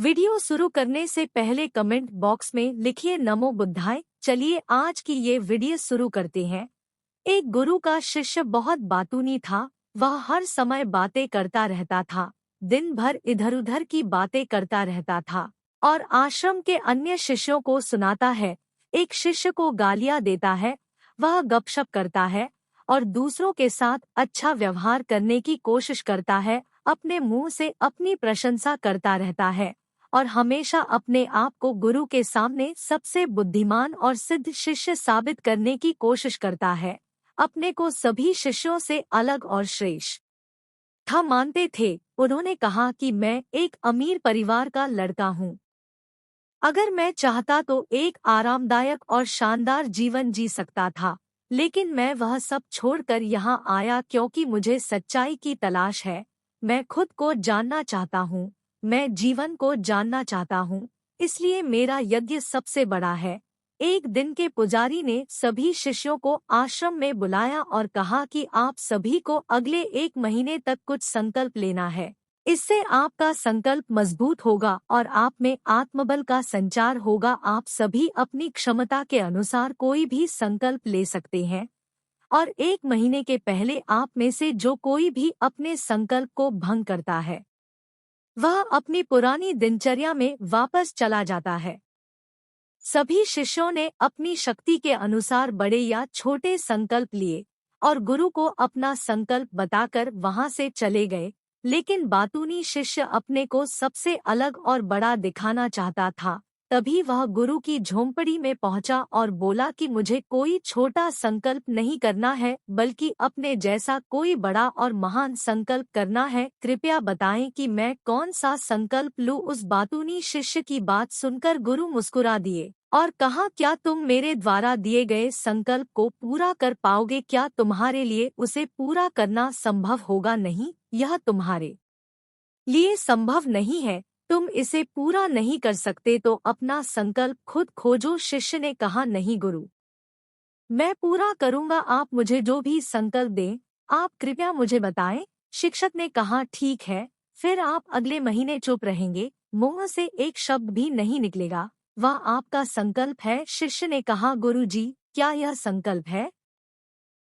Video शुरू करने से पहले कमेंट बॉक्स में लिखिए नमो बुद्धाय। चलिए आज की ये वीडियो शुरू करते हैं। एक गुरु का शिष्य बहुत बातूनी था। वह हर समय बातें करता रहता था, दिन भर इधर उधर की बातें करता रहता था और आश्रम के अन्य शिष्यों को सुनाता है। एक शिष्य को गालियां देता है, वह गपशप करता है और दूसरों के साथ अच्छा व्यवहार करने की कोशिश करता है, अपने मुंह से अपनी प्रशंसा करता रहता है और हमेशा अपने आप को गुरु के सामने सबसे बुद्धिमान और सिद्ध शिष्य साबित करने की कोशिश करता है। अपने को सभी शिष्यों से अलग और श्रेष्ठ मानते थे। उन्होंने कहा कि मैं एक अमीर परिवार का लड़का हूँ। अगर मैं चाहता तो एक आरामदायक और शानदार जीवन जी सकता था, लेकिन मैं वह सब छोड़कर यहाँ आया क्योंकि मुझे सच्चाई की तलाश है। मैं खुद को जानना चाहता हूँ, मैं जीवन को जानना चाहता हूँ, इसलिए मेरा यज्ञ सबसे बड़ा है। एक दिन के पुजारी ने सभी शिष्यों को आश्रम में बुलाया और कहा कि आप सभी को अगले 1 महीने तक कुछ संकल्प लेना है। इससे आपका संकल्प मजबूत होगा और आप में आत्मबल का संचार होगा। आप सभी अपनी क्षमता के अनुसार कोई भी संकल्प ले सकते हैं और 1 महीने के पहले आप में से जो कोई भी अपने संकल्प को भंग करता है, वह अपनी पुरानी दिनचर्या में वापस चला जाता है। सभी शिष्यों ने अपनी शक्ति के अनुसार बड़े या छोटे संकल्प लिए और गुरु को अपना संकल्प बताकर वहां से चले गए। लेकिन बातूनी शिष्य अपने को सबसे अलग और बड़ा दिखाना चाहता था। तभी वह गुरु की झोंपड़ी में पहुंचा और बोला कि मुझे कोई छोटा संकल्प नहीं करना है, बल्कि अपने जैसा कोई बड़ा और महान संकल्प करना है। कृपया बताएं कि मैं कौन सा संकल्प लूं। उस बातूनी शिष्य की बात सुनकर गुरु मुस्कुरा दिए और कहा, क्या तुम मेरे द्वारा दिए गए संकल्प को पूरा कर पाओगे? क्या तुम्हारे लिए उसे पूरा करना संभव होगा? नहीं, यह तुम्हारे लिए संभव नहीं है। तुम इसे पूरा नहीं कर सकते तो अपना संकल्प खुद खोजो। शिष्य ने कहा, नहीं गुरु, मैं पूरा करूंगा। आप मुझे जो भी संकल्प दें, आप कृपया मुझे बताएं। शिक्षक ने कहा, ठीक है, फिर आप अगले महीने चुप रहेंगे, मुंह से एक शब्द भी नहीं निकलेगा। वह आपका संकल्प है। शिष्य ने कहा, गुरुजी, क्या यह संकल्प है?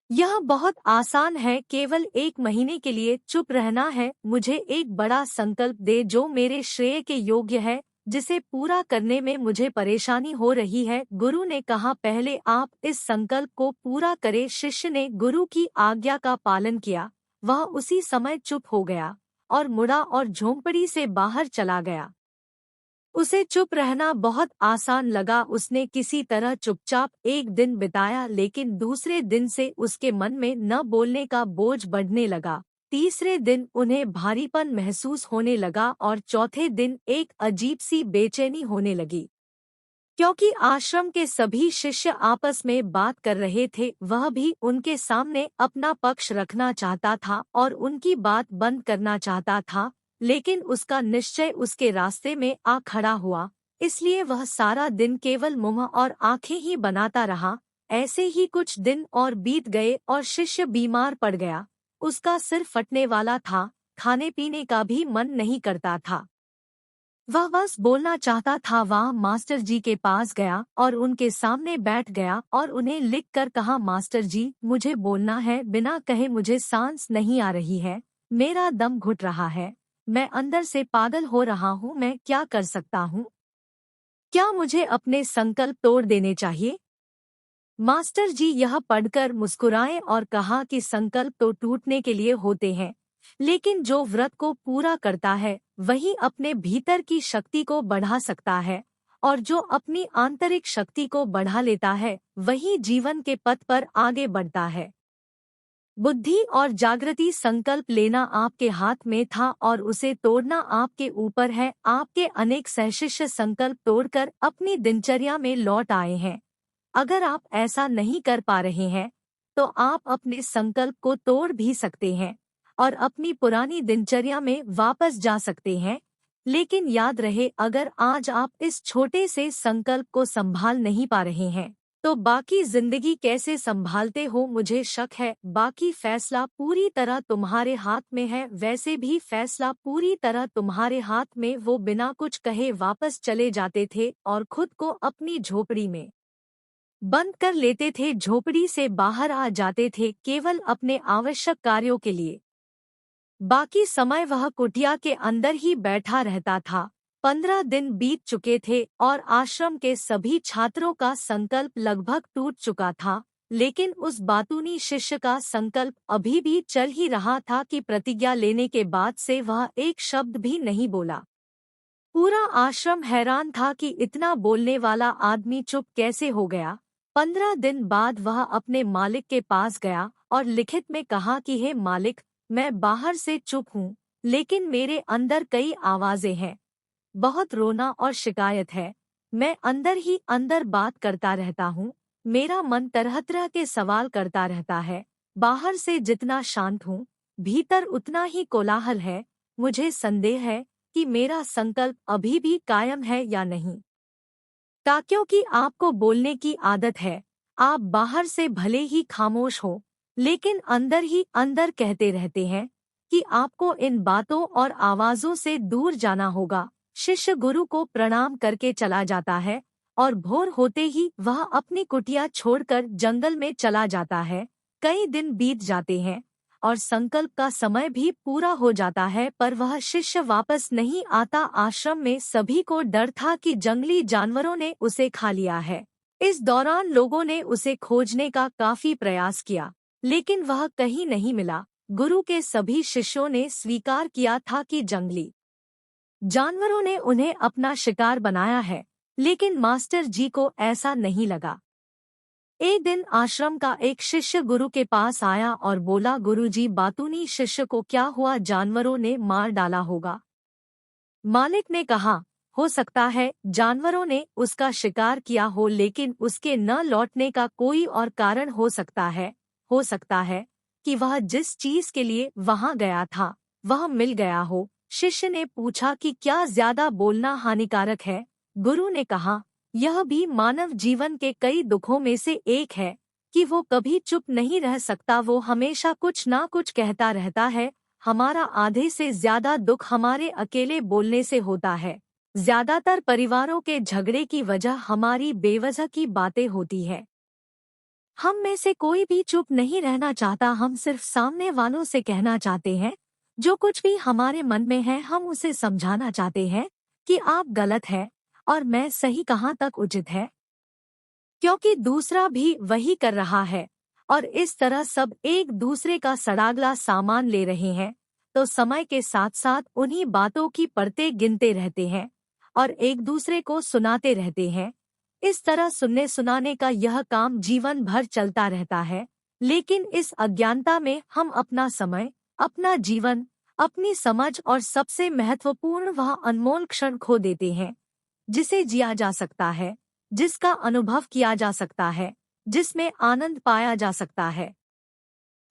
यह बहुत आसान है, केवल 1 महीने के लिए चुप रहना है। मुझे एक बड़ा संकल्प दे जो मेरे श्रेय के योग्य है, जिसे पूरा करने में मुझे परेशानी हो रही है। गुरु ने कहा, पहले आप इस संकल्प को पूरा करें। शिष्य ने गुरु की आज्ञा का पालन किया। वह उसी समय चुप हो गया और मुड़ा और झोंपड़ी से बाहर चला गया। उसे चुप रहना बहुत आसान लगा। उसने किसी तरह चुपचाप एक दिन बिताया, लेकिन दूसरे दिन से उसके मन में न बोलने का बोझ बढ़ने लगा। तीसरे दिन उन्हें भारीपन महसूस होने लगा और चौथे दिन एक अजीब सी बेचैनी होने लगी, क्योंकि आश्रम के सभी शिष्य आपस में बात कर रहे थे। वह भी उनके सामने अपना पक्ष रखना चाहता था और उनकी बात बंद करना चाहता था, लेकिन उसका निश्चय उसके रास्ते में आ खड़ा हुआ। इसलिए वह सारा दिन केवल मुंह और आंखें ही बनाता रहा। ऐसे ही कुछ दिन और बीत गए और शिष्य बीमार पड़ गया। उसका सिर फटने वाला था, खाने पीने का भी मन नहीं करता था। वह बस बोलना चाहता था। वह मास्टर जी के पास गया और उनके सामने बैठ गया और उन्हें लिख कर कहा, मास्टर जी, मुझे बोलना है। बिना कहे मुझे सांस नहीं आ रही है, मेरा दम घुट रहा है, मैं अंदर से पागल हो रहा हूँ। मैं क्या कर सकता हूँ? क्या मुझे अपने संकल्प तोड़ देने चाहिए? मास्टर जी यह पढ़कर मुस्कुराए और कहा कि संकल्प तो टूटने के लिए होते हैं, लेकिन जो व्रत को पूरा करता है वही अपने भीतर की शक्ति को बढ़ा सकता है, और जो अपनी आंतरिक शक्ति को बढ़ा लेता है वही जीवन के पथ पर आगे बढ़ता है। बुद्धि और जागृति संकल्प लेना आपके हाथ में था और उसे तोड़ना आपके ऊपर है। आपके अनेक सहशिष्य संकल्प तोड़कर अपनी दिनचर्या में लौट आए हैं। अगर आप ऐसा नहीं कर पा रहे हैं तो आप अपने संकल्प को तोड़ भी सकते हैं और अपनी पुरानी दिनचर्या में वापस जा सकते हैं। लेकिन याद रहे, अगर आज आप इस छोटे से संकल्प को संभाल नहीं पा रहे हैं तो बाकी जिंदगी कैसे संभालते हो मुझे शक है। बाकी फैसला पूरी तरह तुम्हारे हाथ में है। वैसे भी फैसला पूरी तरह तुम्हारे हाथ में। वो बिना कुछ कहे वापस चले जाते थे और खुद को अपनी झोपड़ी में बंद कर लेते थे। झोपड़ी से बाहर आ जाते थे केवल अपने आवश्यक कार्यों के लिए। बाकी समय वह कुटिया के अंदर ही बैठा रहता था। 15 दिन बीत चुके थे और आश्रम के सभी छात्रों का संकल्प लगभग टूट चुका था, लेकिन उस बातूनी शिष्य का संकल्प अभी भी चल ही रहा था कि प्रतिज्ञा लेने के बाद से वह एक शब्द भी नहीं बोला। पूरा आश्रम हैरान था कि इतना बोलने वाला आदमी चुप कैसे हो गया। 15 दिन बाद वह अपने मालिक के पास गया और लिखित में कहा कि हे मालिक, मैं बाहर से चुप हूँ, लेकिन मेरे अंदर कई आवाजें हैं। बहुत रोना और शिकायत है। मैं अंदर ही अंदर बात करता रहता हूँ। मेरा मन तरह तरह के सवाल करता रहता है। बाहर से जितना शांत हूँ, भीतर उतना ही कोलाहल है। मुझे संदेह है कि मेरा संकल्प अभी भी कायम है या नहीं। क्योंकि आपको बोलने की आदत है। आप बाहर से भले ही खामोश हो, लेकिन अंदर ही अंदर कहते रहते हैं कि आपको इन बातों और आवाजों से दूर जाना होगा। शिष्य गुरु को प्रणाम करके चला जाता है और भोर होते ही वह अपनी कुटिया छोड़कर जंगल में चला जाता है। कई दिन बीत जाते हैं और संकल्प का समय भी पूरा हो जाता है, पर वह शिष्य वापस नहीं आता। आश्रम में सभी को डर था कि जंगली जानवरों ने उसे खा लिया है। इस दौरान लोगों ने उसे खोजने का काफी प्रयास किया, लेकिन वह कहीं नहीं मिला। गुरु के सभी शिष्यों ने स्वीकार किया था कि जंगली जानवरों ने उन्हें अपना शिकार बनाया है, लेकिन मास्टर जी को ऐसा नहीं लगा। एक दिन आश्रम का एक शिष्य गुरु के पास आया और बोला, गुरुजी, बातूनी शिष्य को क्या हुआ? जानवरों ने मार डाला होगा। मालिक ने कहा, हो सकता है जानवरों ने उसका शिकार किया हो, लेकिन उसके न लौटने का कोई और कारण हो सकता है। हो सकता है कि वह जिस चीज के लिए वहां गया था वह मिल गया हो। शिष्य ने पूछा कि क्या ज्यादा बोलना हानिकारक है? गुरु ने कहा, यह भी मानव जीवन के कई दुखों में से एक है कि वो कभी चुप नहीं रह सकता। वो हमेशा कुछ ना कुछ कहता रहता है। हमारा आधे से ज्यादा दुख हमारे अकेले बोलने से होता है। ज्यादातर परिवारों के झगड़े की वजह हमारी बेवजह की बातें होती है। हम में से कोई भी चुप नहीं रहना चाहता। हम सिर्फ सामने वालों से कहना चाहते हैं जो कुछ भी हमारे मन में है। हम उसे समझाना चाहते हैं कि आप गलत हैं और मैं सही कहाँ तक उचित है, क्योंकि दूसरा भी वही कर रहा है। और इस तरह सब एक दूसरे का सड़ागला सामान ले रहे हैं, तो समय के साथ साथ उन्हीं बातों की परतें गिनते रहते हैं और एक दूसरे को सुनाते रहते हैं। इस तरह सुनने सुनाने का यह काम जीवन भर चलता रहता है। लेकिन इस अज्ञानता में हम अपना समय, अपना जीवन, अपनी समझ और सबसे महत्वपूर्ण वह अनमोल क्षण खो देते हैं जिसे जिया जा सकता है, जिसका अनुभव किया जा सकता है, जिसमें आनंद पाया जा सकता है।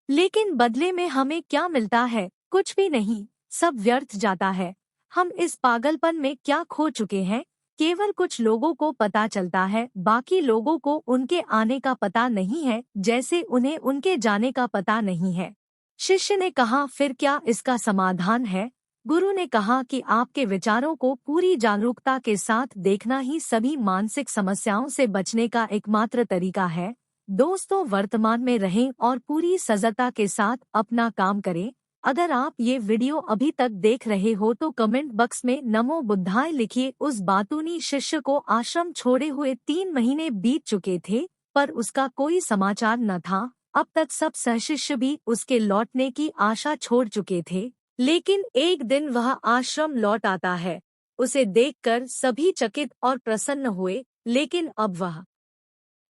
लेकिन बदले में हमें क्या मिलता है? कुछ भी नहीं। सब व्यर्थ जाता है। हम इस पागलपन में क्या खो चुके हैं? केवल कुछ लोगों को पता चलता है, बाकी लोगों को उनके आने का पता नहीं है, जैसे उन्हें उनके जाने का पता नहीं है। शिष्य ने कहा, फिर क्या इसका समाधान है? गुरु ने कहा कि आपके विचारों को पूरी जागरूकता के साथ देखना ही सभी मानसिक समस्याओं से बचने का एकमात्र तरीका है। दोस्तों, वर्तमान में रहें और पूरी सजगता के साथ अपना काम करें। अगर आप ये वीडियो अभी तक देख रहे हो तो कमेंट बॉक्स में नमो बुद्धाय लिखिए। उस बातूनी शिष्य को आश्रम छोड़े हुए 3 महीने बीत चुके थे, पर उसका कोई समाचार न था। अब तक सब सहशिष्य भी उसके लौटने की आशा छोड़ चुके थे, लेकिन एक दिन वह आश्रम लौट आता है। उसे देखकर सभी चकित और प्रसन्न हुए, लेकिन अब वह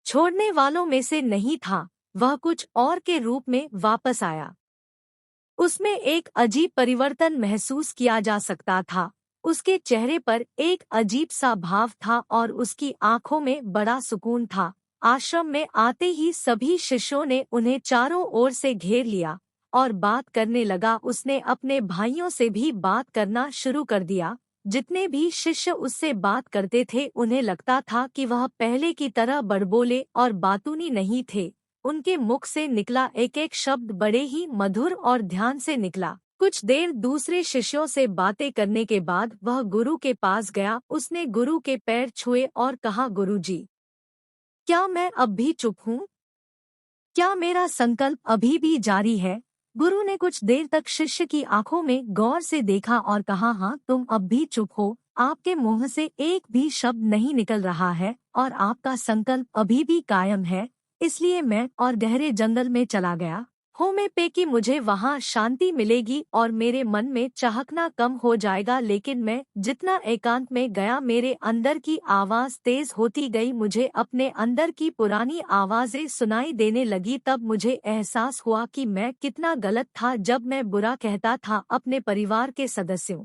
छोड़ने वालों में से नहीं था। वह कुछ और के रूप में वापस आया। उसमें एक अजीब परिवर्तन महसूस किया जा सकता था। उसके चेहरे पर एक अजीब सा भाव था और उसकी आंखों में बड़ा सुकून था। आश्रम में आते ही सभी शिष्यों ने उन्हें चारों ओर से घेर लिया और बात करने लगा। उसने अपने भाइयों से भी बात करना शुरू कर दिया। जितने भी शिष्य उससे बात करते थे उन्हें लगता था कि वह पहले की तरह बड़बोले और बातूनी नहीं थे। उनके मुख से निकला एक एक शब्द बड़े ही मधुर और ध्यान से निकला। कुछ देर दूसरे शिष्यों से बातें करने के बाद वह गुरु के पास गया। उसने गुरु के पैर छुए और कहा, गुरुजी, क्या मैं अब भी चुप हूँ? क्या मेरा संकल्प अभी भी जारी है? गुरु ने कुछ देर तक शिष्य की आंखों में गौर से देखा और कहा, हाँ, तुम अब भी चुप हो। आपके मुंह से एक भी शब्द नहीं निकल रहा है और आपका संकल्प अभी भी कायम है। इसलिए मैं और गहरे जंगल में चला गया हूँ। मैं पे कि मुझे वहाँ शांति मिलेगी और मेरे मन में चहकना कम हो जाएगा। लेकिन मैं जितना एकांत में गया मेरे अंदर की आवाज तेज होती गई। मुझे अपने अंदर की पुरानी आवाजें सुनाई देने लगी। तब मुझे एहसास हुआ कि मैं कितना गलत था जब मैं बुरा कहता था अपने परिवार के सदस्यों,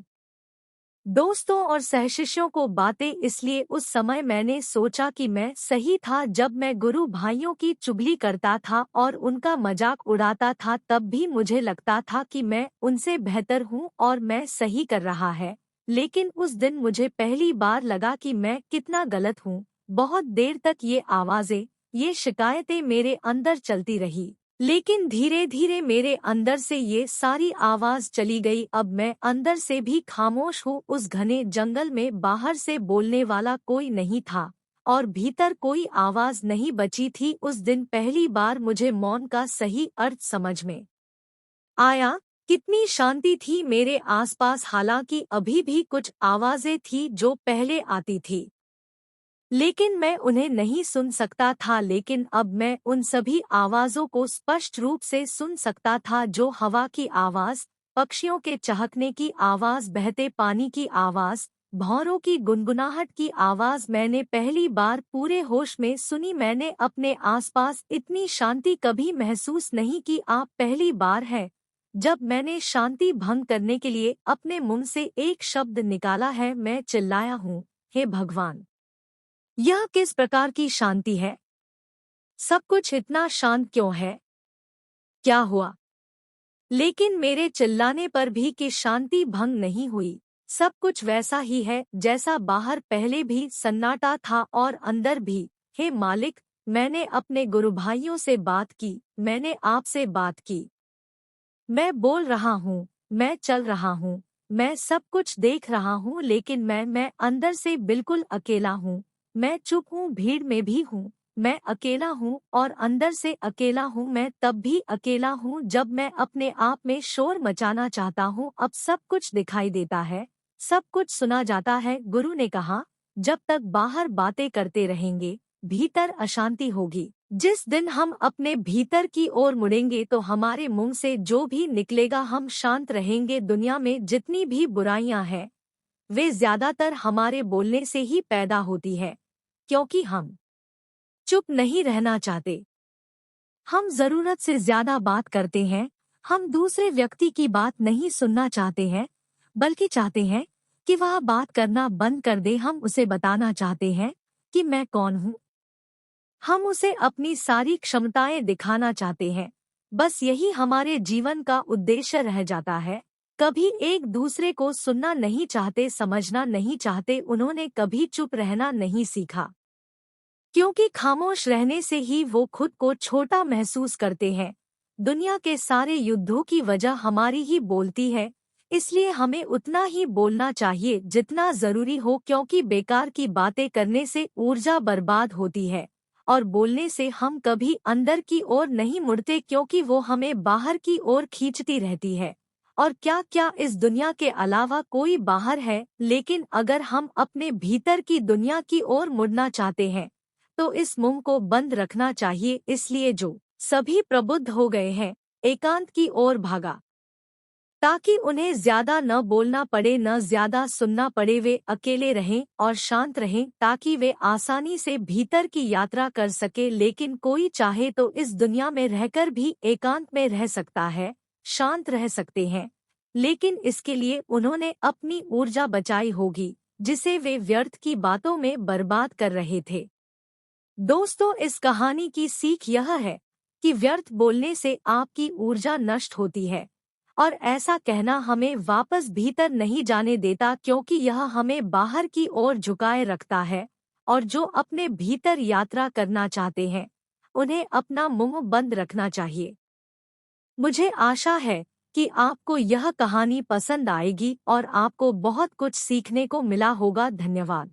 दोस्तों और सहशिष्यों को बातें। इसलिए उस समय मैंने सोचा कि मैं सही था। जब मैं गुरु भाइयों की चुगली करता था और उनका मजाक उड़ाता था तब भी मुझे लगता था कि मैं उनसे बेहतर हूँ और मैं सही कर रहा है। लेकिन उस दिन मुझे पहली बार लगा कि मैं कितना गलत हूँ। बहुत देर तक ये आवाजें, ये शिकायतें मेरे अंदर चलती रही। लेकिन धीरे धीरे मेरे अंदर से ये सारी आवाज चली गई। अब मैं अंदर से भी खामोश हूँ। उस घने जंगल में बाहर से बोलने वाला कोई नहीं था और भीतर कोई आवाज नहीं बची थी। उस दिन पहली बार मुझे मौन का सही अर्थ समझ में आया। कितनी शांति थी मेरे आसपास। हालांकि अभी भी कुछ आवाजें थी जो पहले आती थी, लेकिन मैं उन्हें नहीं सुन सकता था। लेकिन अब मैं उन सभी आवाजों को स्पष्ट रूप से सुन सकता था, जो हवा की आवाज, पक्षियों के चहकने की आवाज, बहते पानी की आवाज, भौरों की गुनगुनाहट की आवाज मैंने पहली बार पूरे होश में सुनी। मैंने अपने आसपास इतनी शांति कभी महसूस नहीं की। आप पहली बार है जब मैंने शांति भंग करने के लिए अपने मुंह से एक शब्द निकाला है। मैं चिल्लाया हूँ, हे भगवान, यह किस प्रकार की शांति है? सब कुछ इतना शांत क्यों है? क्या हुआ? लेकिन मेरे चिल्लाने पर भी कि शांति भंग नहीं हुई। सब कुछ वैसा ही है जैसा बाहर पहले भी सन्नाटा था और अंदर भी। हे मालिक, मैंने अपने गुरु भाइयों से बात की, मैंने आपसे बात की। मैं बोल रहा हूँ, मैं चल रहा हूँ, मैं सब कुछ देख रहा हूँ, लेकिन मैं अंदर से बिल्कुल अकेला हूँ। मैं चुप हूँ, भीड़ में भी हूँ, मैं अकेला हूँ और अंदर से अकेला हूँ। मैं तब भी अकेला हूँ जब मैं अपने आप में शोर मचाना चाहता हूँ। अब सब कुछ दिखाई देता है, सब कुछ सुना जाता है। गुरु ने कहा, जब तक बाहर बातें करते रहेंगे भीतर अशांति होगी। जिस दिन हम अपने भीतर की ओर मुड़ेंगे तो हमारे मुंह से जो भी निकलेगा हम शांत रहेंगे। दुनिया में जितनी भी बुराइयां हैं वे ज्यादातर हमारे बोलने से ही पैदा होती है, क्योंकि हम चुप नहीं रहना चाहते। हम जरूरत से ज्यादा बात करते हैं। हम दूसरे व्यक्ति की बात नहीं सुनना चाहते हैं, बल्कि चाहते हैं कि वह बात करना बंद कर दे। हम उसे बताना चाहते हैं कि मैं कौन हूँ। हम उसे अपनी सारी क्षमताएं दिखाना चाहते हैं। बस यही हमारे जीवन का उद्देश्य रह जाता है। कभी एक दूसरे को सुनना नहीं चाहते, समझना नहीं चाहते। उन्होंने कभी चुप रहना नहीं सीखा, क्योंकि खामोश रहने से ही वो खुद को छोटा महसूस करते हैं। दुनिया के सारे युद्धों की वजह हमारी ही बोलती है। इसलिए हमें उतना ही बोलना चाहिए जितना जरूरी हो, क्योंकि बेकार की बातें करने से ऊर्जा बर्बाद होती है और बोलने से हम कभी अंदर की ओर नहीं मुड़ते, क्योंकि वो हमें बाहर की ओर खींचती रहती है। और क्या क्या इस दुनिया के अलावा कोई बाहर है? लेकिन अगर हम अपने भीतर की दुनिया की ओर मुड़ना चाहते हैं तो इस मुंह को बंद रखना चाहिए। इसलिए जो सभी प्रबुद्ध हो गए हैं एकांत की ओर भागा, ताकि उन्हें ज्यादा न बोलना पड़े, न ज्यादा सुनना पड़े। वे अकेले रहें और शांत रहें ताकि वे आसानी से भीतर की यात्रा कर सके। लेकिन कोई चाहे तो इस दुनिया में रहकर भी एकांत में रह सकता है, शांत रह सकते हैं, लेकिन इसके लिए उन्होंने अपनी ऊर्जा बचाई होगी जिसे वे व्यर्थ की बातों में बर्बाद कर रहे थे। दोस्तों, इस कहानी की सीख यह है कि व्यर्थ बोलने से आपकी ऊर्जा नष्ट होती है। और ऐसा कहना हमें वापस भीतर नहीं जाने देता, क्योंकि यह हमें बाहर की ओर झुकाए रखता है। और जो अपने भीतर यात्रा करना चाहते हैं, उन्हें अपना मुंह बंद रखना चाहिए। मुझे आशा है कि आपको यह कहानी पसंद आएगी और आपको बहुत कुछ सीखने को मिला होगा। धन्यवाद।